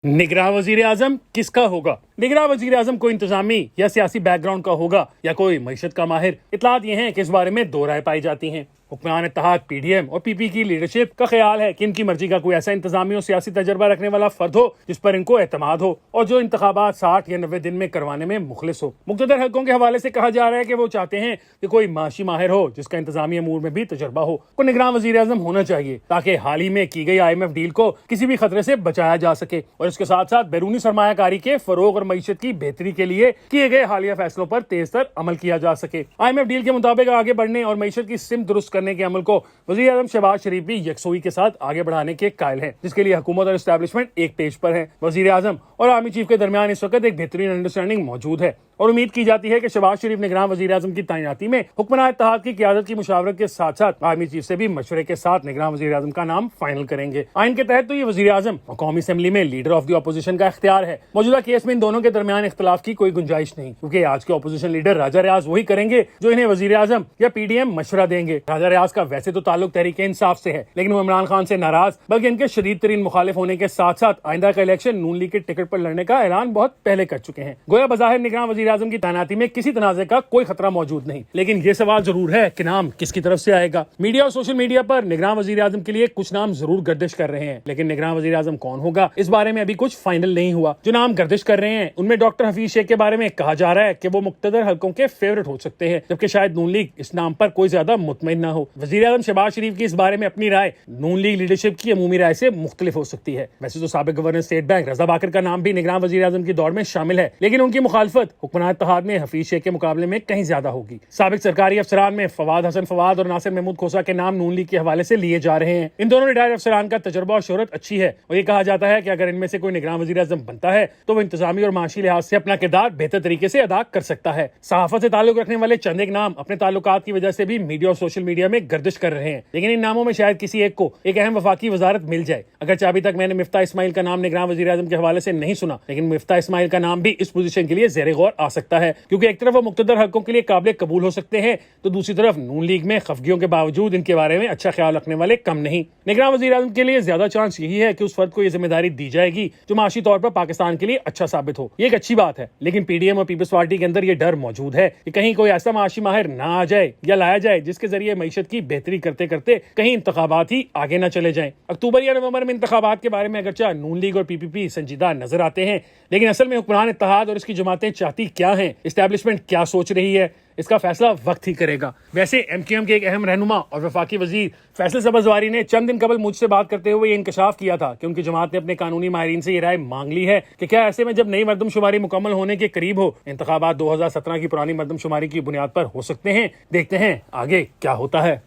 निगरान वजीर आजम किसका होगा? निगरान वजीर आजम कोई इंतजामी या सियासी बैकग्राउंड का होगा या कोई मईशत का माहिर? इतलात ये हैं कि इस बारे में दो राय पाई जाती हैं। हुक्मरान इत्तेहाद पीडीएम और पीपी की लीडरशिप का ख्याल है कि इनकी मर्जी का कोई ऐसा इंतजामी और सियासी तजर्बा रखने वाला फर्द हो जिस पर इनको एतमाद हो और जो इंतखाबात 60 या 90 दिन में करवाने में मुखलिस हो। मुख्तदर हलकों के हवाले से कहा जा रहा है कि वो चाहते हैं कि कोई माशी माहिर हो जिसका इंतजामी अमूर में भी तजर्बा हो। को निगरान वजीर आजम होना चाहिए ताकि हाल ही में की गई IMF डील को किसी भी खतरे से बचाया जा सके और इसके साथ साथ बैरूनी सरमायाकारी के फरोग और मईशत की बेहतरी के लिए किए गए हालिया फैसलों पर तेज तर अमल किया जा सके। IMF डील के मुताबिक आगे बढ़ने और मईशत की सिमत दुरुस्त करने के अमल को वज़ीर आज़म शहबाज शरीफ भी यकसुई के साथ आगे बढ़ाने के कायल हैं, जिसके लिए हुकूमत और एस्टैब्लिशमेंट एक पेज पर है। वज़ीर आज़म और आर्मी चीफ के दरमियान इस वक्त एक बेहतरीन अंडरस्टैंडिंग मौजूद है और उम्मीद की जाती है कि शहबाज शरीफ निगरान वज़ीर आज़म की तैनाती में हुक्मरान इत्तेहाद की क़यादत की मुशावरत के साथ साथ आर्मी चीफ से भी मशवरे के साथ निगरान वज़ीर आज़म का नाम फाइनल करेंगे। आइन के तहत तो ये वज़ीर आज़म और कौमी असेंबली में लीडर ऑफ द अपोजिशन का इख्तियार है। मौजूदा केस में इन दोनों के दरमियान इख्तिलाफ की कोई गुंजाइश नहीं, क्योंकि आज के अपोजिशन लीडर राजा रियाज वही करेंगे जो इन्हें वज़ीर आज़म या PDM मशवरा देंगे। राजा रियाज का वैसे तो ताल्लुक तहरीक इंसाफ से है, लेकिन वो इमरान खान से नाराज बल्कि इनके शदीद तरीन मुखालिफ होने के साथ साथ आइंदा का इलेक्शन नून लीग के टिकट पर लड़ने का ऐलान बहुत पहले कर चुके हैं। गोया बज़ाहिर निगरान वज़ीर आज़म की तैनाती में किसी तनाज़े का कोई खतरा मौजूद नहीं, लेकिन ये सवाल जरूर है कि नाम किसकी तरफ से आएगा। मीडिया और सोशल मीडिया पर निगरान वज़ीर आज़म के लिए कुछ नाम जरूर गर्दिश कर रहे हैं, लेकिन निगरान वज़ीर आज़म कौन होगा इस बारे में अभी कुछ फाइनल नहीं हुआ। जो नाम गर्दिश कर रहे हैं उनमें डॉक्टर हफीज शेख के बारे में कहा जा रहा है कि वो मुक्तदर हलकों के फेवरेट हो सकते हैं, जबकि शायद नून लीग इस नाम पर कोई ज्यादा मुतमईन न हो। वज़ीर आज़म शहबाज शरीफ की इस बारे में अपनी राय नून लीग लीडरशिप की अमूमी राय से मुख्तलिफ हो सकती है। वैसे तो साबिक गवर्नर स्टेट बैंक रजा बाकर का नाम भी निगरान वज़ीर आज़म की दौड़ में शामिल है, लेकिन उनकी मुखालफत हुक्मरान इत्तेहाद में हफीज शेख के मुकाबले में कहीं ज्यादा होगी। साबिक सरकारी अफसरान में फवाद हसन फवाद और नासिर महमूद खोसा के नाम नून लीग के हवाले से लिए जा रहे हैं। इन दोनों रिटायर्ड अफसरान का तजर्बा और शोहरत अच्छी है और ये कहा जाता है कि अगर इनमें से कोई निगरान वज़ीर आज़म बनता है तो वो इंतजामी और माशी लिहाज से अपना किरदार बेहतर तरीके से अदा कर सकता है। सहाफत से ताल्लुक रखने वाले चंद एक नाम अपने ताल्लुकात की वजह से भी मीडिया और सोशल मीडिया में गर्दिश कर रहे हैं, लेकिन इन नामों में शायद किसी एक को एक अहम वफाकी वजारत मिल जाए। अगरचे अभी तक मैंने मिफ्ता इस्माइल का नाम निगरान वज़ीर आज़म के हवाले से नहीं सुना, लेकिन मिफ्ता इस्माइल का नाम भी इस पोजीशन के लिए ज़ेरे गौर आ सकता है, क्योंकि एक तरफ वो मुक्तदर हलकों के लिए काबिल कबूल हो सकते हैं तो दूसरी तरफ नून लीग में खफगियों के बावजूद इनके बारे में अच्छा ख्याल रखने वाले कम नहीं। निगरान वज़ीर आज़म के लिए ज्यादा चांस यही है कि उस फर्द को ये जिम्मेदारी दी जाएगी जो माशी तौर पर पाकिस्तान के लिए अच्छा साबित हो। ये एक अच्छी बात है, लेकिन PDM और पीपल्स पार्टी के अंदर ये डर मौजूद है कि कहीं कोई ऐसा माशी माहिर ना आ जाए या लाया जाए जिसके जरिए मईशत की बेहतरी करते करते कहीं इंतखाबात ही आगे न चले जाएं। अक्टूबर या नवंबर में इंतखाबात के बारे में अगरचे नून लीग और PPP संजीदा नजर आते हैं, लेकिन असल में हुक्मरान इत्तेहाद और इसकी जमातें चाहती क्या हैं, एस्टैब्लिशमेंट क्या सोच रही है, इसका फैसला वक्त ही करेगा। वैसे MQM के एक अहम रहनुमा और वफाकी वजीर फैसल सब्ज़वारी ने चंद दिन कबल मुझसे बात करते हुए ये इंकशाफ किया था कि उनकी जमात ने अपने कानूनी माहिरीन से ये राय मांग ली है कि क्या ऐसे में जब नई मरदमशुमारी मुकम्मल होने के करीब हो इंतखाबात 2017 की पुरानी मरदमशुमारी की बुनियाद पर हो सकते हैं। देखते हैं आगे क्या होता है।